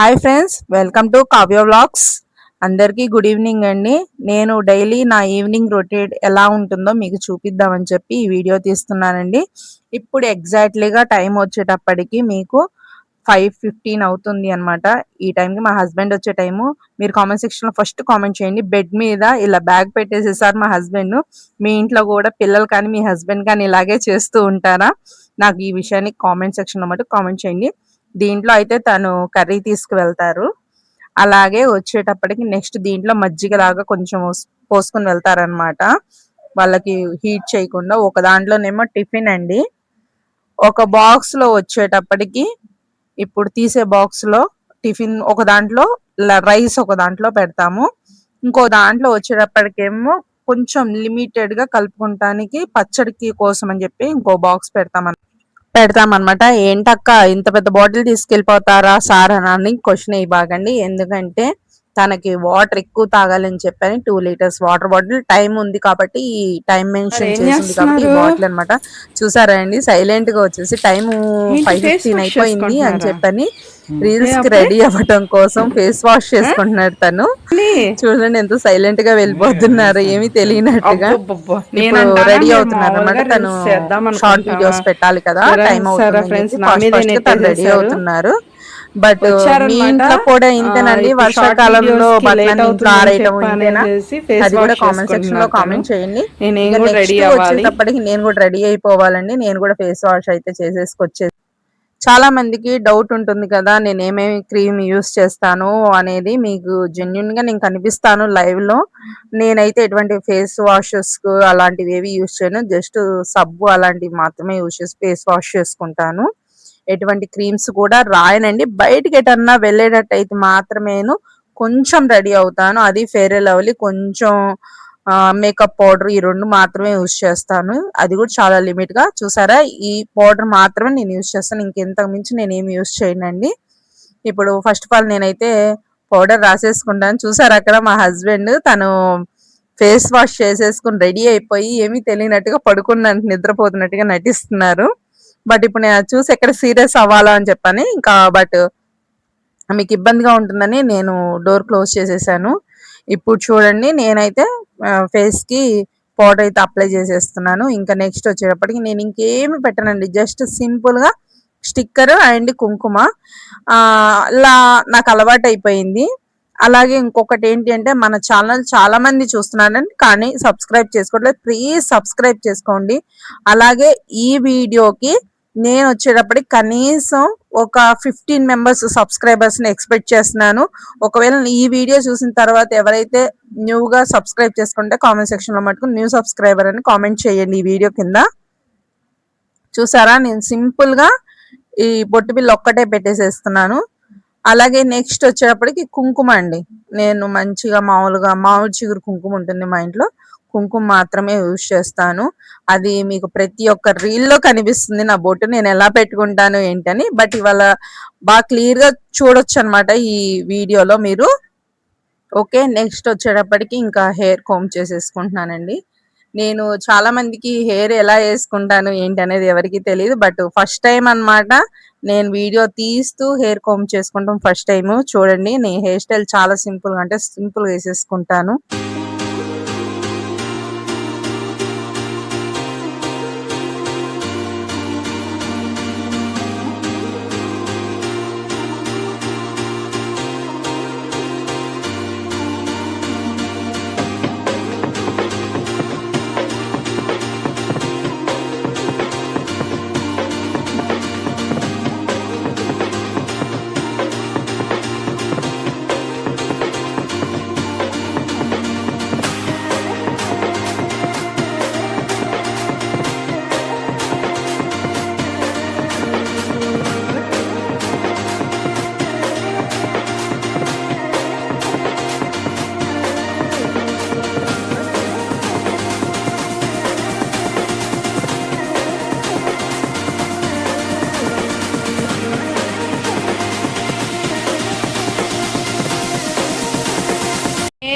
Hi friends, welcome to Kavya vlogs. అందరికీ good evening అండి. నేను డైలీ నా ఈవినింగ్ రొటీన్ ఎలా ఉంటుందో మీకు చూపిద్దామని చెప్పి ఈ వీడియో తీస్తున్నానండి. ఇప్పుడు ఎగ్జాక్ట్లీగా టైం వచ్చేటప్పటికి మీకు 5:15 అవుతుంది అనమాట. ఈ టైంకి మా హస్బెండ్ వచ్చే టైము. మీరు కామెంట్ సెక్షన్లో ఫస్ట్ కామెంట్ చేయండి. బెడ్ మీద ఇలా బ్యాగ్ పెట్టేసేసారు మా హస్బెండ్. మీ ఇంట్లో కూడా పిల్లలు కానీ మీ హస్బెండ్ కానీ ఇలాగే చేస్తూ ఉంటారా? నాకు ఈ విషయాన్ని కామెంట్ సెక్షన్లో మటు కామెంట్ చేయండి. దీంట్లో అయితే తను కర్రీ తీసుకువెళ్తారు. అలాగే వచ్చేటప్పటికి నెక్స్ట్ దీంట్లో మజ్జిగ లాగా కొంచెం పోసుకొని వెళ్తారనమాట, వాళ్ళకి హీట్ చేయకుండా. ఒక దాంట్లోనేమో టిఫిన్ అండి. ఒక బాక్స్ లో వచ్చేటప్పటికి ఇప్పుడు తీసే బాక్స్ లో టిఫిన్ ఒక దాంట్లో, రైస్ ఒక దాంట్లో పెడతాము. ఇంకో దాంట్లో వచ్చేటప్పటికేమో కొంచెం లిమిటెడ్ గా కలుపుకుంటానికి పచ్చడికి కోసం అని చెప్పి ఇంకో బాక్స్ పెడతామన్నమాట. ఏంటక్క ఇంత పెద్ద బాటిల్ తీసుకెళ్ళిపోతారా సార్ అని క్వశ్చన్ ఇవ్వకండి. ఎందుకంటే తనకి వాటర్ ఎక్కువ తాగాలని చెప్పని 2 లీటర్స్ వాటర్ బాటిల్, టైం ఉంది కాబట్టి ఈ టైం మెన్షన్ చేసింది కాబట్టి ఈ బాటిల్ అనమాట. చూసారా అండి, సైలెంట్ గా వచ్చేసి టైం 5:15 అయిపోయింది అని చెప్పని రీల్స్ కి రెడీ అవ్వటం కోసం ఫేస్ వాష్ చేసుకుంటున్నాడు తను. చూడండి ఎంత సైలెంట్ గా వెళ్ళిపోతున్నారు, ఏమీ తెలియనట్టుగా. ఇప్పుడు రెడీ అవుతున్నారు అనమాట. తను షార్ట్ వీడియోస్ పెట్టాలి కదా, టైం అవుతుందని చెప్పి ఫాస్ట్ ఫాస్ట్ గా తను రెడీ అవుతున్నారు. బట్ మీ ఇంట్లో కూడా ఇంతేనండి, వర్షాకాలంలో బట్టలన్నీ ఇంట్లో ఆరేయటం ఇంతేనా? అది కూడా కామెంట్ సెక్షన్ లో కామెంట్ చేయండి. నెక్స్ట్ వచ్చేటప్పటికి నేను కూడా రెడీ అయిపోవాలండి. నేను కూడా ఫేస్ వాష్ అయితే చేసేసుకొచ్చేది. చాలా మందికి డౌట్ ఉంటుంది కదా, నేను ఏమేమి క్రీమ్ యూస్ చేస్తాను అనేది. మీకు జెన్యున్ గా నేను కనిపిస్తాను లైవ్ లో. నేనైతే ఎటువంటి ఫేస్ వాషెస్ అలాంటివి ఏవి యూస్ చేయను. జస్ట్ సబ్బు అలాంటివి మాత్రమే యూస్ చేసి ఫేస్ వాష్ చేసుకుంటాను. ఎటువంటి క్రీమ్స్ కూడా రాయనండి. బయటికి ఎటన్నా వెళ్ళేటట్టయితే మాత్రమేను కొంచెం రెడీ అవుతాను. అది ఫెయిర్ అండ్ లవ్లీ, కొంచెం మేకప్ పౌడర్, ఈ 2 మాత్రమే యూస్ చేస్తాను. అది కూడా చాలా లిమిట్ గా. చూసారా, ఈ పౌడర్ మాత్రమే నేను యూస్ చేస్తాను. ఇంకెంతకు మించి నేను ఏమి యూస్ చేయనండి. ఇప్పుడు ఫస్ట్ ఆఫ్ ఆల్ నేనైతే పౌడర్ రాసేసుకుంటాను. చూసారు అక్కడ మా హస్బెండ్, తను ఫేస్ వాష్ చేసేసుకుని రెడీ అయిపోయి ఏమీ తెలియనట్టుగా పడుకున్నట్టు నిద్రపోతున్నట్టుగా నటిస్తున్నారు. బట్ ఇప్పుడు నేను చూసి ఎక్కడ సీరియస్ అవ్వాలా అని చెప్పని ఇంకా, బట్ మీకు ఇబ్బందిగా ఉంటుందని నేను డోర్ క్లోజ్ చేసేసాను. ఇప్పుడు చూడండి, నేనైతే ఫేస్ కి పౌడర్ అయితే అప్లై చేసేస్తున్నాను. ఇంకా నెక్స్ట్ వచ్చేటప్పటికి నేను ఇంకేమి పెట్టనండి, జస్ట్ సింపుల్ గా స్టిక్కర్ అండ్ కుంకుమ. ఇలా నాకు అలవాటు అయిపోయింది. అలాగే ఇంకొకటి ఏంటి అంటే, మన ఛానల్ చాలా మంది చూస్తున్నారండి కానీ సబ్స్క్రైబ్ చేసుకోవట్లేదు. ప్లీజ్ సబ్స్క్రైబ్ చేసుకోండి. అలాగే ఈ వీడియోకి నేను వచ్చేటప్పటికి కనీసం ఒక 15 మెంబర్స్ సబ్స్క్రైబర్స్ ని ఎక్స్పెక్ట్ చేస్తున్నాను. ఒకవేళ ఈ వీడియో చూసిన తర్వాత ఎవరైతే న్యూగా సబ్స్క్రైబ్ చేసుకుంటే కామెంట్ సెక్షన్ లో మటుకు న్యూ సబ్స్క్రైబర్ అని కామెంట్ చేయండి ఈ వీడియో కింద. చూసారా, నేను సింపుల్ గా ఈ బొట్టు బిల్ల ఒక్కటే పెట్టేసేస్తున్నాను. అలాగే నెక్స్ట్ వచ్చేటప్పటికి కుంకుమ అండి. నేను మంచిగా మామూలుగా మామిడి చిగురు కుంకుమ ఉంటుంది మా ఇంట్లో, కుంకుమ మాత్రమే యూజ్ చేస్తాను. అది మీకు ప్రతి ఒక్క రీల్లో కనిపిస్తుంది నా బొట్టు నేను ఎలా పెట్టుకుంటాను ఏంటని. బట్ ఇవాళ బాగా క్లియర్ గా చూడొచ్చు అనమాట ఈ వీడియోలో మీరు. ఓకే, నెక్స్ట్ వచ్చేటప్పటికి ఇంకా హెయిర్ కోమ్ చేసేసుకుంటున్నానండి. నేను చాలా మందికి హెయిర్ ఎలా వేసుకుంటాను ఏంటి అనేది ఎవరికి తెలియదు. బట్ ఫస్ట్ టైం అన్నమాట నేను వీడియో తీస్తూ హెయిర్ కోమ్ చేసుకుంటాం ఫస్ట్ టైం. చూడండి, నేను హెయిర్ స్టైల్ చాలా సింపుల్ గా, అంటే సింపుల్ గా వేసేసుకుంటాను.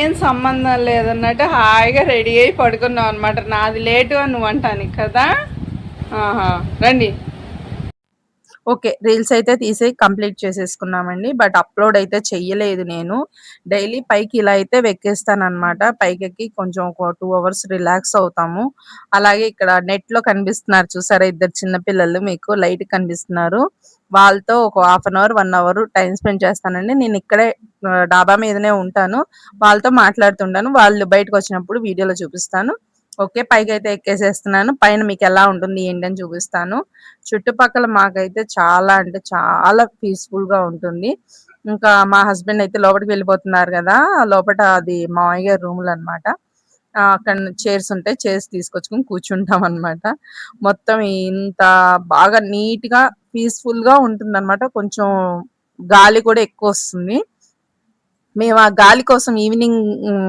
ఏం సంబంధం లేదన్నట్టు హాయిగా రెడీ అయి పడుకున్నావు అనమాట. నాది లేటు అని నువ్వు అంటాను కదా. రండి. ఓకే. రీల్స్ అయితే తీసి కంప్లీట్ చేసేసుకున్నామండి. బట్ అప్‌లోడ్ అయితే చెయ్యలేదు నేను. డైలీ పైకి ఇలా అయితే వెక్కేస్తాననమాట. పైకెక్కి కొంచెం ఒక 2 అవర్స్ రిలాక్స్ అవుతాము. అలాగే ఇక్కడ నెట్‌లో కనిపిస్తున్నారు చూసారా ఇద్దరు చిన్న పిల్లలు మీకు లైట్‌గా కనిపిస్తున్నారు. వాళ్ళతో ఒక half an hour, 1 hour time spend చేస్తానండి. నేనిక్కడే డాబా మీదనే ఉంటాను. వాళ్ళతో మాట్లాడుతుంటాను. వాళ్ళు బయటకొచ్చినప్పుడు వీడియోలో చూపిస్తాను. ఓకే. పైకైతే ఎక్కేసేస్తున్నాను. పైన మీకెలా ఉంటుంది ఏంటని చూపిస్తాను. చుట్టుపక్కల మాకైతే చాలా అంటే చాలా పీస్‌ఫుల్‌గా ఉంటుంది. ఇంకా మా హస్బెండ్ అయితే లోపటికి వెళ్ళిపోతున్నారు గదా! లోపట అది మావయ్య గారి రూములనమాట. అక్కడ చైర్స్ ఉంటాయి. చైర్స్ తీసుకొచ్చుకొని కూర్చుంటామనమాట. మొత్తం ఇంత బాగా నీట్‌గా, పీస్‌ఫుల్‌గా ఉంటుందనమాట. కొంచెం గాలి కూడా ఎక్కువొస్తుంది. మేము ఆ గాలి కోసం ఈవినింగ్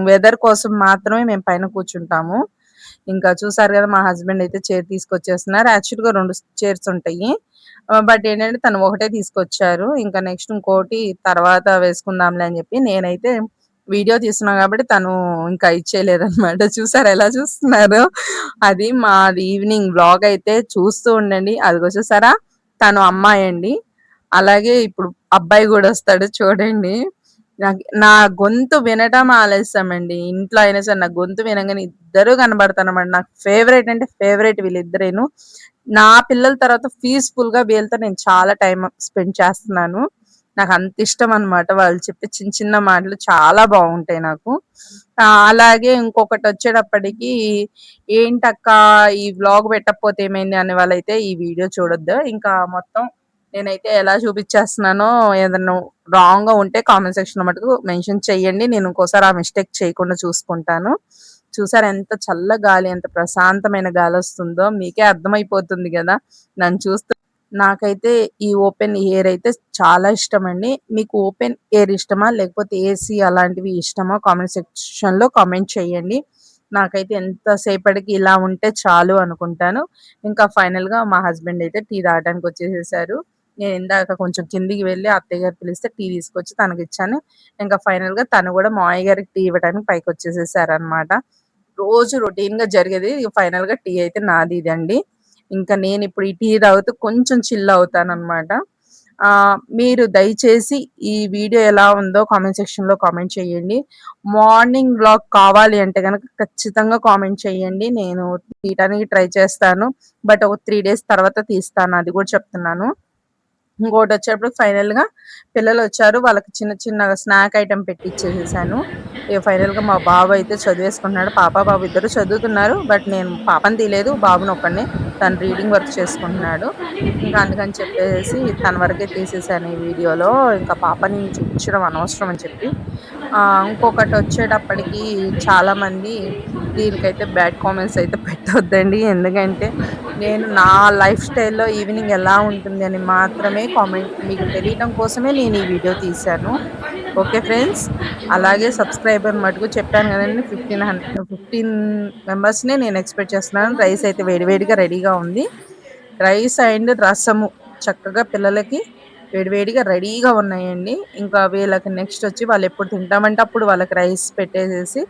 వెదర్ కోసం మాత్రమే మేము పైన కూర్చుంటాము. ఇంకా చూసారు గదా! మా హస్బెండ్ అయితే చైర్ తీసుకొచ్చేస్తున్నారు. యాక్చువల్‌గా 2 చైర్స్ ఉంటాయి. బట్ ఏంటంటే తను ఒకటే తీసుకొచ్చారు. ఇంకా నెక్స్ట్ ఇంకోటి తర్వాత వేసుకుందాంలే అని జెప్పి నేనైతే వీడియో తీస్తున్నా గాబట్టి తను ఇంకా ఇచ్చేయలేదనమాట. చూసారా ఎలా చూస్తున్నారో? అది మాది ఈవినింగ్ వ్లాగ్ అయితే చూస్తూ ఉండండి. అదిగో చూసారా? తను అమ్మాయండి. అలాగే ఇప్పుడు అబ్బాయి గూడా వస్తాడు చూడండి. నా గొంతు వినటం ఆలస్యమండి. ఇంట్లో అయినా సరే నా గొంతు వినంగానే ఇద్దరు కనబడతారనమాట. నాకు ఫేవరెట్ అంటే ఫేవరెట్ వీళ్ళిద్దరేను. నా పిల్లల తర్వాత పీస్‌ఫుల్‌గా వీళ్ళతో నేను చాలా టైమ్ స్పెండ్ చేస్తున్నాను. నాకంత ఇష్టం అనమాట. వాళ్ళు చెప్పే చిన్న చిన్న మాటలు చాలా బావుంటాయి నాకు. అలాగే ఇంకొకటొచ్చేటప్పటికి ఏంటక్కా ఈ వ్లాగ్ పెట్టకపోతే ఏమైంది అనే వాళ్ళైతే ఈ వీడియో చూడొద్దు. ఇంకా మొత్తం నేనైతే ఎలా చూపిచ్చేస్తున్నానో ఏదన్నా రాంగ్‌గా ఉంటే కామెంట్ సెక్షన్‌లో మటుకు మెన్షన్ చేయండి. నేను ఇంకోసారి ఆ మిస్టేక్ చేయకుండా చూసుకుంటాను. చూసారా ఎంత చల్ల గాలి, ఎంత ప్రశాంతమైన గాలొస్తుందో మీకే అర్థమైపోతుంది గదా! నన్ను చూస్తూ నాకైతే ఈ ఓపెన్ ఎయిర్ అయితే చాలా ఇష్టమండి. మీకు ఓపెన్ ఎయిర్ ఇష్టమా? లేకపోతే ఏసీ అలాంటివి ఇష్టమా? కామెంట్ సెక్షన్‌లో కామెంట్ చేయండి. నాకైతే ఎంత సేపటికి ఇలా ఉంటే చాలు అనుకుంటాను. ఇంకా ఫైనల్‌గా మా హస్బెండ్ అయితే టీ తాగడానికొచ్చేసేసారు. నేనిందాక కొంచెం కిందికి వెళ్లి అత్తయ్య గారు పిలిస్తే టీ తీసుకొచ్చి తనకిచ్చాను. ఇంకా ఫైనల్‌గా తను గూడా మావయ్య గారికి టీ ఇవ్వడానికి పైకొచ్చేసేసారనమాట. రోజు రొటీన్‌గా జరిగేది ఫైనల్‌గా టీ అయితే నాది ఇదండి. ఇంకా నేనిప్పుడు ఈ టీ తాగుతూ కొంచెం చిల్ అవుతాననమాట. మీరు దయచేసి ఈ వీడియో ఎలా ఉందో కామెంట్ సెక్షన్‌లో కామెంట్ చేయండి. మార్నింగ్ వ్లాగ్ కావాలి అంటే గనక ఖచ్చితంగా కామెంట్ చేయండి. నేను తీయటానికి ట్రై చేస్తాను. బట్ ఒక 3 డేస్ తర్వాత తీస్తాను అది గూడా చెప్తున్నాను. ఇంకోటొచ్చేటప్పటికి ఫైనల్‌గా పిల్లలొచ్చారు. వాళ్ళకి చిన్న చిన్నగా స్నాక్ ఐటెమ్ పెట్టిచ్చేసేసాను. ఇగ ఫైనల్‌గా మా బాబు అయితే చదివేసుకుంటున్నాడు. పాప, బాబు ఇద్దరు చదువుతున్నారు. బట్ నేను పాపని తీయలేదు. బాబునొక్కడినే. తను రీడింగ్ వర్క్ చేసుకుంటున్నాడు. ఇంకా అందుకని చెప్పేసేసి తన వరకే తీసేసాను ఈ వీడియోలో. ఇంకా పాపని చూపించడం అనవసరం అని చెప్పి. ఇంకొకటొచ్చేటప్పటికి చాలామంది దీనికైతే బ్యాడ్ కామెంట్స్ అయితే పెట్టొద్దండి. ఎందుకంటే నేను నా లైఫ్ స్టైల్‌లో ఈవినింగ్ ఎలా ఉంటుంది అని మాత్రమే కామెంట్ మీకు తెలియటం కోసమే నేను ఈ వీడియో తీశాను. Okay friends. అలాగే సబ్స్క్రైబర్ మటుకు చెప్పాను గదండీ 15 మెంబర్స్‌నే నేను ఎక్స్‌పెక్ట్ చేస్తున్నాను. రైస్ అయితే వేడి వేడిగా రెడీగా ఉంది. రైస్ అండ్ రసము చక్కగా పిల్లలకి వేడి వేడిగా రెడీగా ఉన్నాయండి. ఇంకా వీళ్ళకి నెక్స్ట్ వచ్చి వాళ్ళెప్పుడు తింటామంటే అప్పుడు వాళ్ళకి రైస్ పెట్టేసేసి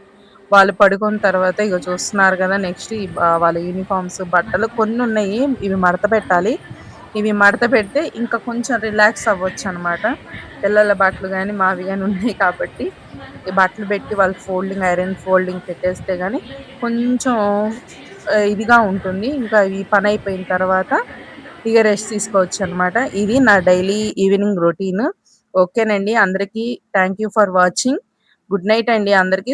వాళ్ళు పడుకున్న తర్వాత ఇగో చూస్తున్నారు గదా! నెక్స్ట్ వాళ్ళ యూనిఫార్మ్స్, బట్టలు కొన్నున్నయి. ఇవి మడత పెట్టాలి. ఇవి మడత పెడితే ఇంకా కొంచెం రిలాక్స్ అవ్వొచ్చనమాట. పిల్లల బట్టలు గాని, మావి గాని ఉన్నాయి కాబట్టి, ఈ బట్టలు పెట్టి వాళ్ళు ఐరన్ ఫోల్డింగ్ పెట్టేస్తే గాని కొంచెం ఇదిగా ఉంటుంది. ఇంకా ఈ పనయిపోయిన తర్వాత ఇగ రెస్ట్ తీసుకోవచ్చనమాట. ఇది నా డైలీ ఈవినింగ్ రొటీన్. ఓకేనండి. అందరికీ thank you for watching. Good night అండి అందరికీ.